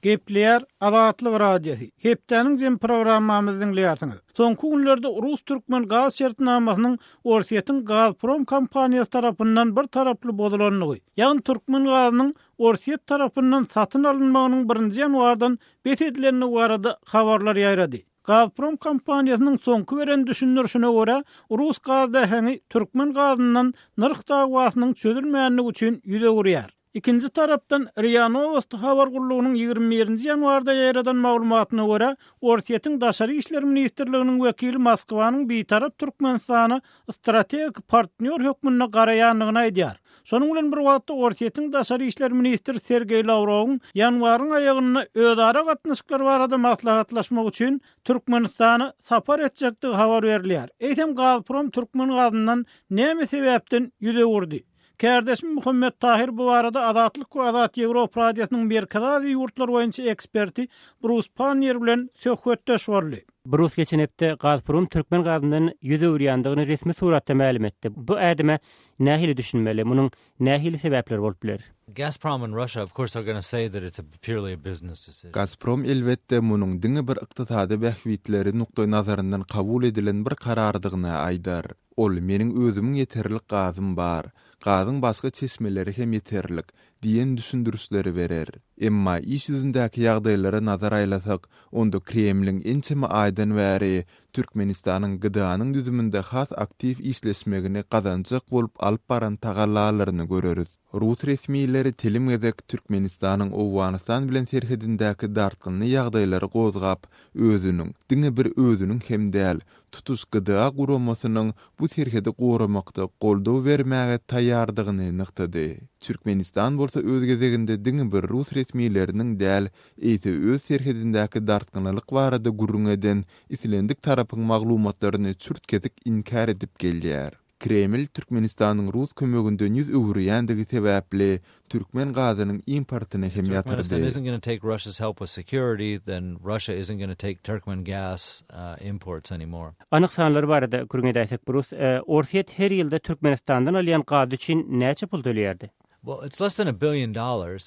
Gepleyer Adatlyk radiosi. Hepdeniň jem programmamyzy dinleýärsiňiz. Soňky günlerde Rus-Türkmen gaz şertnamasynyň Orsiýetiň Gazprom kompaniýasy tarapyndan bir taraply bozulanlygy, ýagny Türkmen gazynyň Orsiýet tarapyndan satyn alynmagynyň 1-nji ýanwardan bet edilenligi barada habarlar ýaýrady. Gazprom kompaniýasynyň soňky beren düşünürşine görä, Rus gaz däheni Türkmen gazyndan nyrk dagwasynyň çözülmänligi üçin ýüze gurýar. İkinci tarapdan RIA Novosti habar gurulugynyň 21-nji ýanwarda ýaýradan maglumatyna görä, Orsiýetiň Daşary işler ministrliginiň wekili Moskwanyň beýtarap Türkmenistana strategik partner hökmüne garaýanlygyny aýdýar. Şonuň bilen bir wagtda Orsiýetiň Daşary işler ministri Sergey Lavrowyň ýanwaryň aýagyna özara gatnaşyklar barada maslahatlaşmak üçin Türkmenistana sapar etjekdigi habar berilýär. Eýsem Gazprom Türkmen gazyndan näme sebäpden ýüze gurdy? Kardeşim Muhammed Tahir bu arada Adatlyk we Adat Ýewropa radiosynyň Merkezi ýurtlar boýunça eksperti Bruce Panier bilen söhbetdeş boldy. Bruce geçen hepde Gazprom Türkmen gazyndan ýüze urýandygyny resmi suratda ma'lum etdi. Bu ädime nähili düşünmeli, munyň nähili sebäpleri bolup biler? Gazprom and Russia, of course, are going to say that it's purely a business decision. Gazprom elbette munyň diňe bir ykdysady bähwitleri nukta nazaryndan kabul edilen bir karardygyny aýdar. Ol meniň özümiň ýeterlik gazym bar. Gazyň başga çeşmeleri hem ýeterlik diýen düşündürüşleri berer. Emma iş ýüzündäki ýagdaýlara nazar aýlasak, onda Kremliň ençeme aýdan bäri Türkmenistanyň gıdanyň düzüminde has aktiv işleşmegini gazanjak bolup alyp baran tagallalaryny göreriz. Rus resmiýetleri telim gezek Türkmenistanyň Owganistan bilen serhedindäki dartgyny ýagdaýlary gozgap, özüniň, diňe bir özüniň hem däl, tutuş gıda guramasynyň bu serhedi goramakda goldaw bermäge taýýardygyny nyktady. Türkmenistan bolsa öz gezeginde diňe bir Rus resmiýetleriniň däl, eýse öz serhedindäki dartgynylyk barada gurrun eden islendik tarapyň maglumatlaryny çürtkedik inkar edip gelýär. Kreml Türkmenistanyň Rus kömeginden ýüz öwürýändigi sebäpli Türkmen gazynyň importyny hem ýatyrdy. Turkmenistan isn't going to take Russia's help with security, then Russia isn't going to take Turkmen gas imports anymore. Anyk sanlar barada gürüňe Bruce, Orsiýet her ýylda Türkmenistandan alýan gaz üçin näçe pul төлýärdi? Well, it's less than $1 billion,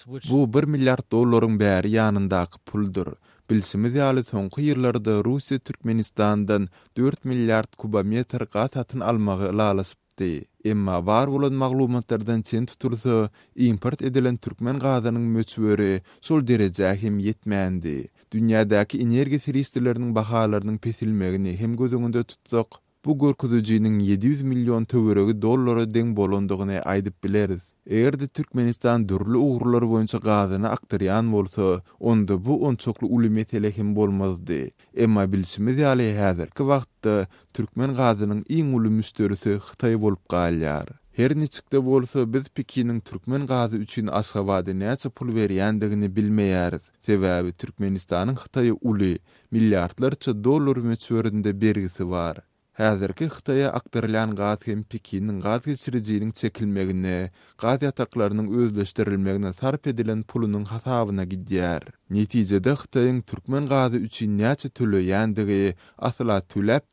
which Bu $1 milyard dollaryň bäri ýanyndaky puldur. Bilsimiz ýaly soňky ýyllarda Russiýa Türkmenistandan 4 milyard kubometr gaz satyn almagy lalasypdy. Emma bar bolan maglumatlardan çen tutulsa, import edilen Türkmen gazynyň möçberi şol derejä hem ýetmändi. Dünýädäki energiýa serwisleriniň bahalarynyň pesilmegini hem göz öňünde tutsak, bu görkezijiniň 700 milyon töweregi dollara deň bolandygyny aýdyp bileriz. Eğer Türkmenistan dürlü uğurlar boyunca gazyny aktaryan bolsa, onda bu onçoklu uly mesele hem bolmazdy. Emma bilişimiz ýaly häzirki wagtda Türkmen gazynyň iň uly müşterisi Hytaý bolup galýar. Her niçikde bolsa biz Pekiniň Türkmen gazy üçin Aşgabatda näçe pul berýändigini bilmeýäris. Sebäbi Türkmenistanyň Hytaýa uly milliardlarça dollar möçberinde bergisi bar. Häzirki Hytaýa aktarylan gaz hem Pekiniň gaz geçirjiginiň çekilmegine, gaz ýataklarynyň özleşdirilmegine sarp edilen pulunyň hasabyna gidýär. Netijede Hytaýyň Türkmen gazy üçin näçe töleýändigi, asla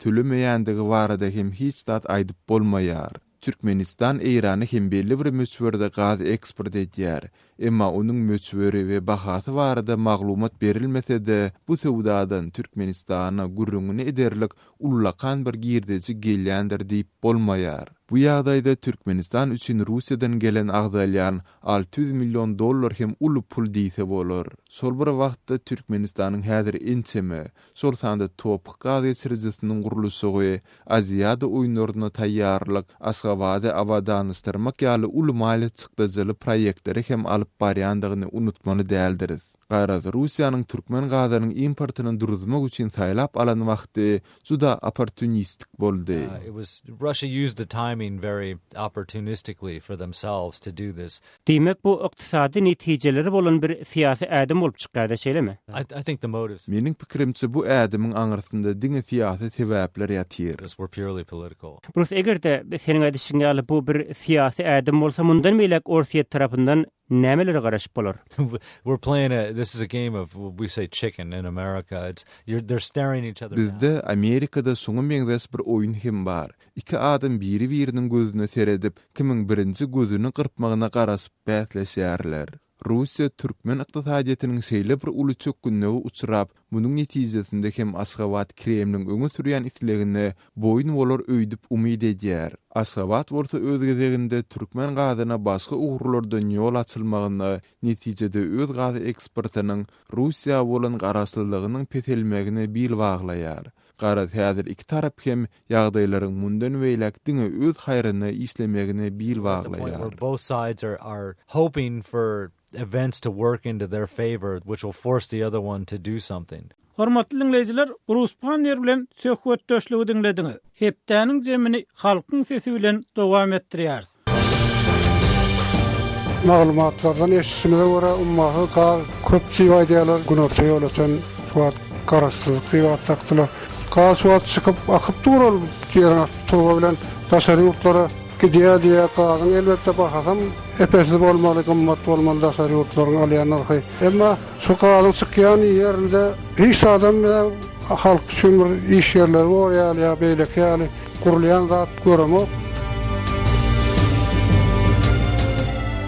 tölemeýändigi barada hem hiç zat aýdyp bolmaýar. Türkmenistan Eýrany hem belli bir möçberde gaz eksport edýär. Emma onuň möçberi we bahasy barada maglumat berilmese-de, bu sowdadan Türkmenistana gurrungyny ederlik ullakan bir girdeji gelýändir diýip bolmaýar. Bu ýagdaýda Türkmenistan üçin Russiýadan gelen agdalyan 600 milyon dollar hem uly pul diýse bolar. Şol bir wagtda Türkmenistanyň häzir ençeme, şol sanda topuk gaz geçirjisiniň gurulşy we Aziýada oýunlaryna taýýarlyk, Aşgabatda awadanystyrmak ýaly uly maliýet çykdyjyly proýektleri hem alyp barýandygyny unutmaly däldiris. Gaýraz Russiýanyň Türkmen gazynyň importyny duruzmak üçin saýlap alan wagty juda opportunistik boldy. Russia used the timing very opportunistically for themselves to do this. Demek bu ykdysady netijeleri bolan bir siýasy ädim bolup çykýardy, şeýlemi? I think the motives. Meniň pikirimçe bu ädimiň aňyrsynda diňe siýasy sebäpler ýatyr. Were purely political. Bruce, egerde seniň aýdyşyňa ýaly bu bir siýasy ädim bolsa, mundan meýlek Orsiýet tarapyndan nämeleri garaşyp bolar? We're playing this is a game of, we say chicken in America. They're staring each other down. Bizde Amerikada şoňa meňzeş bir oýun hem bar. İki adam biri-biriniň gözüne seredip, kimiň birinji gözüni gyrpmagyna garaşyp bäsleşýärler. Russiýa türkmen ykdysadyetiniň şeýle bir uly çökgünligi uçurap, munyň netijesinde hem Aşgabat Kremliň öňe sürýän islegine boyun bolar öýdüp umyd edýär. Aşgabat bolsa öz gezeginde türkmen gazyna başga ugrlardan ýol açylmagyny, netijede öz gazy eksportynyň Russiýa bolan garaşlylygynyň petelmegine bil baglaýar. Garaz häzir iki tarap hem ýagdaýlaryň mundan weýlek diňe öz haýryna işlemegine bil baglaýar. Both sides are hoping for events to work into their favor, which will force the other one to do something. Hormatly dinleyijiler, Rus paner bilen söhbetdeşligi dinlediňiz. Hepdäniň jemini halkyň sesi bilen dowam etdirýär. Maglumatlardan eşitmede göre ummahy köp çyýaýdylar, günorta ýol üçin suat garaşlyk ýa takdylar. Suat çykyp akyp durur, ýerine toga bilen daşary ýurtlara gidiýär gazyň elbetde bahasam epesi bolmaly, gymmat bolmaly daşary ýurtlaryň alýanlary. Emma şu gazyň çykýan ýerinde hiç adam halk üçin bir iş ýerleri bolýar ýa beýleki ýaly gurulýan zat göremok.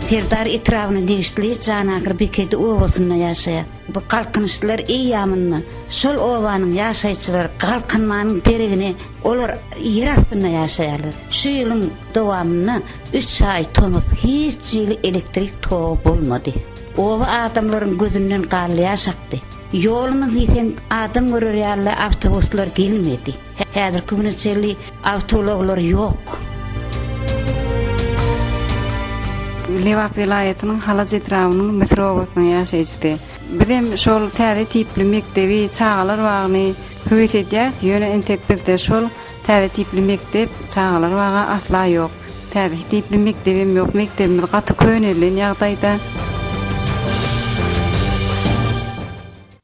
Serdar etrafını değiştirip canakır bekedi ovasında yaşayar. Bu kalkınışlar iyi yamınlı. Şol ovanın yaşayıcılar kalkınmanın teregini olur yer altında yaşayarlar. Şu yılın devamını 3 ay tomuz hiç yılı elektrik toğu bulmadı. Ova adamların gözünden karlı yaşaktı. Yolumuz isen adam görürlerle avtobuslar gelmedi. Hazır kümünçeli avtologlar yok. Lewap vilayetinin Halaz etrawynyň metrowyny ýaşaýjy. Bizim şol täze tipli mektebi çağalar wagny höwet edýär. Ýöne entek bizde şol täze tipli mektep çağalar waga asla ýok. Täze tipli mektebim ýok. Mektebimiz gaty könellen ýagdaýda.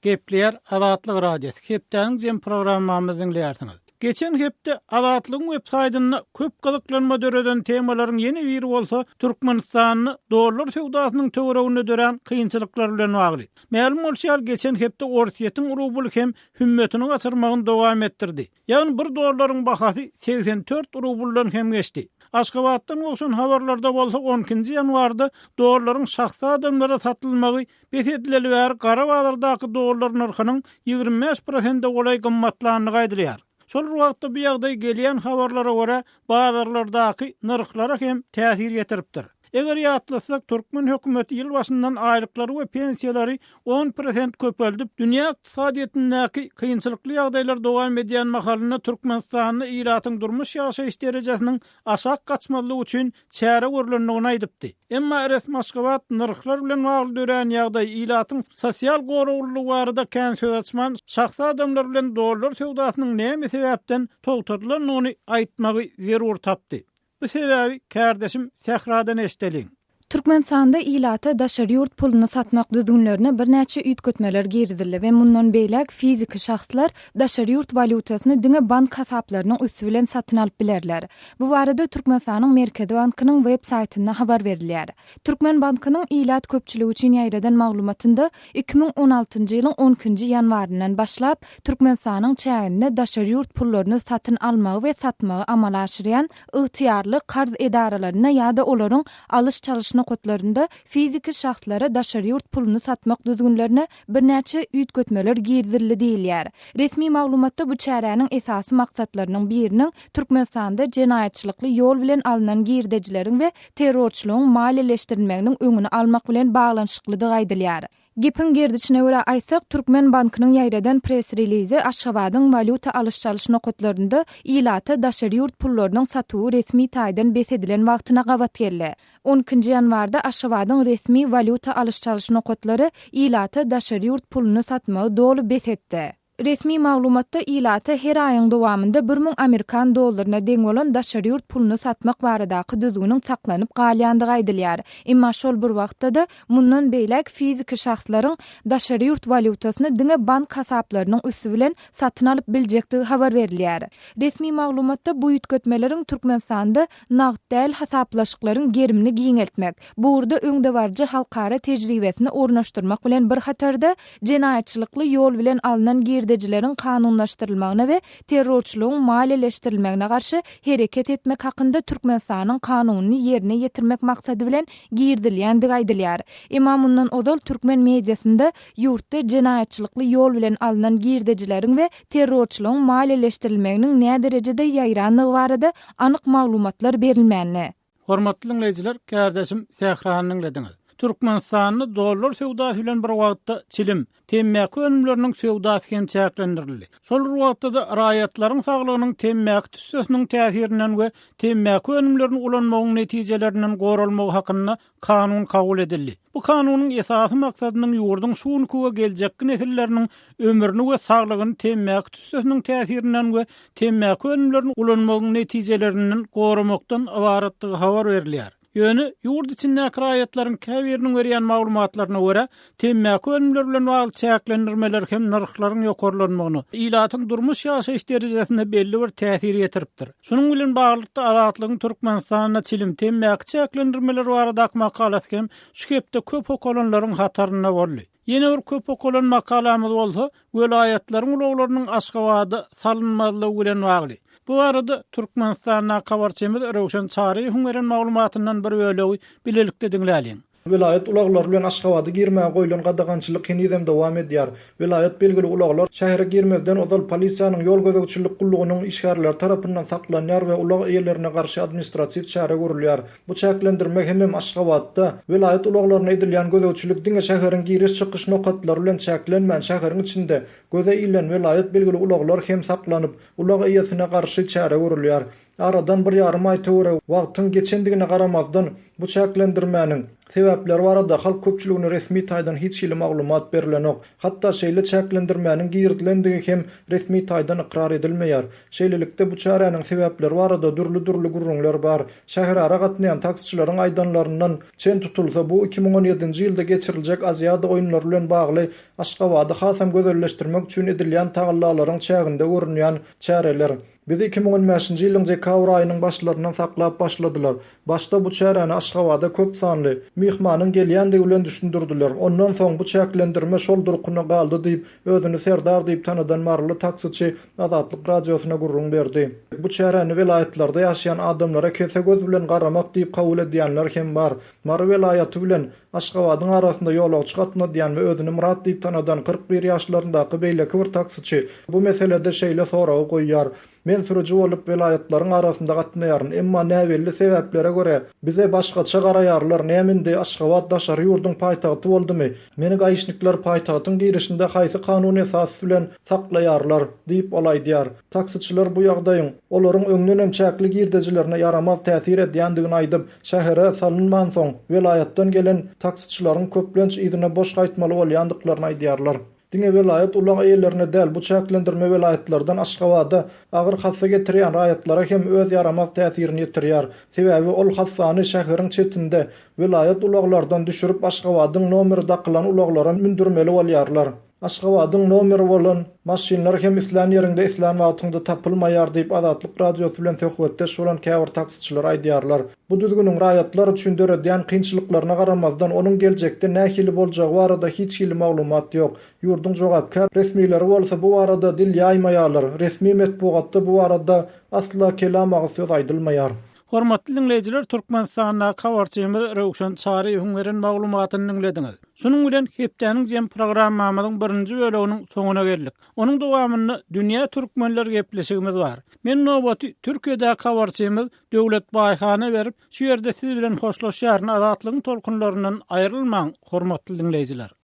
Gepler Azatlyk radiosu. Hepdäniň jem programmamyzyň dinleýärsiňiz. Geçen hepde Azatlygyň websaýtyna köp gyzyklanma döreden temalaryň ýeni biri bolsa Türkmenistanyny dolar sowdasynyň töweregine dören kynçylyklar bilen bagly. Ma'lum bolýar, geçen hepde Orsiýetiň rubl hem hümmetini gatyrmagyny dowam etdirdi. Ýagny 1 dolaryň bahasy 84 rubldan hem geçdi. Aşgabatdan bolsun habarlarda bolsa 12-nji ýanwarda dolaryň şahsy adamlara satylmagy besedileli we gara bazardaky dolar narhynyň 25% golay gymmatlanyny gaýdyrýar. Şol wagtda bu ýagdaý gelýän habarlara görä bazarlardaky narhlara hem täsir ýetiripdir. Eger ýatlasak, Türkmen hökümeti ýyl başyndan aýlyklary we pensiýalary 10% köpeldip, dünýä ykdysadyetindäki kynçylykly ýagdaýlar dowam edýän mahalyna Türkmenistanyň ýylatyň durmuş ýaşaýyş derejesiniň aşak gaçmalygy üçin çäre görülendigini aýdypdy. Emma resmi Aşgabat narhlar bilen bagly dören ýagdaý ýylatyň sosial goraglygy barada kän söz açman şahsy adamlar bilen dolar sowdasynyň näme sebäpden togtarylyny aýtmagy zerur tapdy. Bu sebebi kardeşim Sehradan eşiteliň. Türkmenistanda ýylata daşary ýurt puluny satmak düzgünlerine bir näçe üýtgetmeler girdildi we mundan beýlek fiziki şahslar daşary ýurt valutasyny diňe bank hasaplarynyň üstü bilen satyn alyp bilerler. Bu barada Türkmenistanyň Merkezi bankynyň web saýtynda habar berilýär. Türkmen bankynyň ýylat köpçüligi üçin ýaýradan maglumatynda 2016-njy ýylyň 10-njy ýanwaryndan başlap Türkmenistanyň çäginde daşary ýurt pullaryny satyn almagy we satmagy amal aşyrýan ygtyýarly qarz edaralaryna ýa-da olaryň alyş çalyş nokotlarında fiziki şahslara daşary ýurt puluny satmak düzgünlerine bir näçe üýtgetmeler girdirildi diýilýär. Resmi maglumatda bu çäräniň esasy maksatlarynyň biriniň Türkmenistanda jenaýatçylykly ýol bilen alynan girdejileriň we terrorçylygyň maliýeleşdirilmeginiň öňüni almak bilen baglanşyklydygy aýdylýar. Gepin gerdiçine göre aýsak, Türkmen bankynyň ýaýradan press release Aşgabatyň valuta alyş-çalyş nokotlarynda ýylata daşary ýurt pullarynyň satywy resmi taýdan besedilen wagtyna gabat geldi. 10-njy ýanwarda Aşgabatyň resmi valuta alyş-çalyş nokotlary ýylata daşary ýurt puluny satmagy dolu besetdi. Resmi maglumatda ýylata her aýyň dowamında 1000 Amerikan dollaryna deň bolan daşary ýurt puluny satmak baradaky düzgüniň saklanyp galýandygy aýdylýar. Emma şol bir wagtda da mundan beýlek fiziki şahslaryň daşary ýurt valutasyny diňe bank hasaplarynyň üstü bilen satyn alyp biljekdigi habar berilýär. Resmi maglumatda bu üýtgetmeleriň Türkmenistanda nagd däl hasaplaşyklaryň gerimini giňeltmek, bu urda öňde barjy halkara tejribesini ornaşdyrmak bilen bir hatarda jenaýatçylykly ýol bilen alynan girdejileriň kanunlaşdyrylmagyna we terrorçylygyň maliýeleşdirilmegine garşy hereket etmek hakynda Türkmenistanyň kanunyny ýerine ýetirmek maksady bilen girdilýändig aýdylýar. Emma mundan ozal türkmen mediasynda ýurtda jenaýatçylykly ýol bilen alynan girdejileriň we terrorçylygyň maliýeleşdirilmeginiň näme derejede ýaýranlygy barada anyk maglumatlar berilmänli. Hormatly dinleyijiler, kardeşim Sähranyň lediniz. Türkmenistanyny dollar sewdasy bilen bir wagtda çilim, temmäki önümleriniň sewdasy hem çäklendirildi. Şol wagtda da raýatlaryň saglygynyň temmäki tüssesiniň täsirinden we temmäki önümlerini ulanmagyň netijelerinden goralmagy hakynda kanun kabul edildi. Bu kanunyň esasy maksadynyň ýurduň şuwunky we geljekki nesilleriniň ömrüni we saglygyny temmäki tüssesiniň täsirinden we temmäki önümlerini ulanmagyň netijelerinden goramakdan ibaratlygy habar berilýär. Ýöne ýurt içindäki raýatlaryň käbiriniň berýän maglumatlaryna görä, temmäki önümler bilen bagly çäklendirmeler hem narhlaryň ýokarlanmagyny, ilatyň durmuş ýaşaýyş derejesine belli bir täsir ýetiripdir. Şunuň bilen baglykda azatlygyň Türkmenistanyna çilim temmäki çäklendirmeler barada makalasy hem şu hepde köp okulanlaryň hataryna boldy. Ýene bir köp okulan makalamyz bolsa, welaýatlaryň ulaglarynyň Aşgabatda salynmazlygy bilen bagly. Bu arada Türkmenistanyň habarçymyz Rowşan Çary Hüngeren maglumatyndan bir bölegi bilelikde dinläliň. Vilayet ulaglar bilen Aşgabatda girmäge goýulan gadagançylyk hinizem dowam edýär. Vilayet belgili ulaglar şähere girmezden ozal polisiýanyň ýol gözegçilik gullugynyň işgärleri tarapyndan saklanýar we ulag eýerlerine garşy administrasiw çäre görülýär. Bu çäklendirme hem Aşgabatda vilayet ulaglaryna edilýän gözegçilik diňe şäheriň giriş çykyş nokatlary bilen çäklenmän şäheriň içinde göze ilen vilayet belgili ulaglar hem saklanyp ulag eýesine garşy çäre görülýär. Aradan bir ýarym aý töwere wagtyň geçendigine garamazdan bu çäklendirmäniň sebäpleri barada halk köpçüligine resmi taýdan hiç ýyly maglumat berilenok. Hatda şeýle çäklendirmäniň girdilendigi hem resmi taýdan ikrar edilmeýär. Şeýlelikde bu çäreniň sebäpleri barada durly gurrunlar bar. Şäher ara gatnaýan taksiçilaryň aýdanlaryndan çen tutulsa bu 2017-nji ýylda geçiriljek Aziýada oýunlary bilen bagly Aşgabatda hasam gözelleşdirmek üçin edilýän tagallalaryň çäginde görünýän çäreler. Biz 2015-nji ýylyň dekabr aýynyň başlaryndan saklap başladylar. Başda bu çäreni Aşgabatda köp sanly mihmanyň gelýändigi bilen düşündirdiler. Ondan soň bu çäklendirme şol durkuny galdy diýip özüni serdar diýip tanadan marly taksiçi Azatlyk radiosyna gurrun berdi. Bu çäreni vilayetlarda ýaşaýan adamlara kese göz bilen garamak diýip kabul edýänler hem bar. Mar vilayaty bilen Aşgabatyň arasynda ýolagçy gatnaýan we özüni Murat diýip tanadan 41 ýaşlaryndaky beýleki bir taksiçi bu meselede şeýle soragy goýýar. Men sürüji bolup vilayetlaryň arasynda gatnaýaryn, emma näwelli sebäplere görä bize başgaça garaýarlar. Nämendi Aşgabat daşary ýurduň paýtagty boldymy? Meni gaýşnikler paýtagtyň girişinde haýsy kanun esasy bilen saklaýarlar diýip olaýdýar. Taksiçiler bu ýagdaýyň olaryň öňünden çäkli girdejilerine yaramaz täsir edýändigini aýdyp, şähere salynman soň vilayetden gelen taksiçilaryň köplenç ýygyna boş gaýtmaly bolýandyklaryny aýdýarlar. Diňe vilayet ulag eýerlerine däl bu çäklendirme vilayetlerden Aşgabatda agyr hassa getirýän raýatlara hem öz yaramaz täsirini ýetirýär. Sebäbi ol hassany şäheriň çetinde vilayet ulaglardan düşürüp Aşgabatyň nomeri dakylan ulaglara mündürmeli bolýarlar. Aşgabatyň nomeri bolan maşinlar hem islan ýerinde islan wagtynda tapylmaýar diýip Azatlyk radiosy bilen söhbetde şolan käbir taksiçiler aýdýarlar. Bu düzgünüň raýatlar üçin döredýän kynçylyklaryna garamazdan onuň geljekde nähili boljagy barada hiç ýyly maglumat ýok. Ýurduň jogapkar resmiýetleri bolsa bu barada dil ýaýmaýarlar. Resmi medpugatda bu barada asla kelam söz aýdylmaýar. Hormatly dinleyijiler, Türkmenistanyň habarçymyz Rowşan Çary Hüngeren maglumatyny dinlediňiz. Şunuň bilen hepdeniň jem programmamyzyň 1-nji böleginiň soňuna geldik. Onuň dowamyny dünýä türkmenler gepleşigimiz bar. Men nobaty Türkiýedäki habarçymyz Döwlet Baýhana berip, şu ýerde siz bilen hoşlaşýaryn azatlygyň tolkunlaryndan aýrylmaň, hormatly dinleyijiler.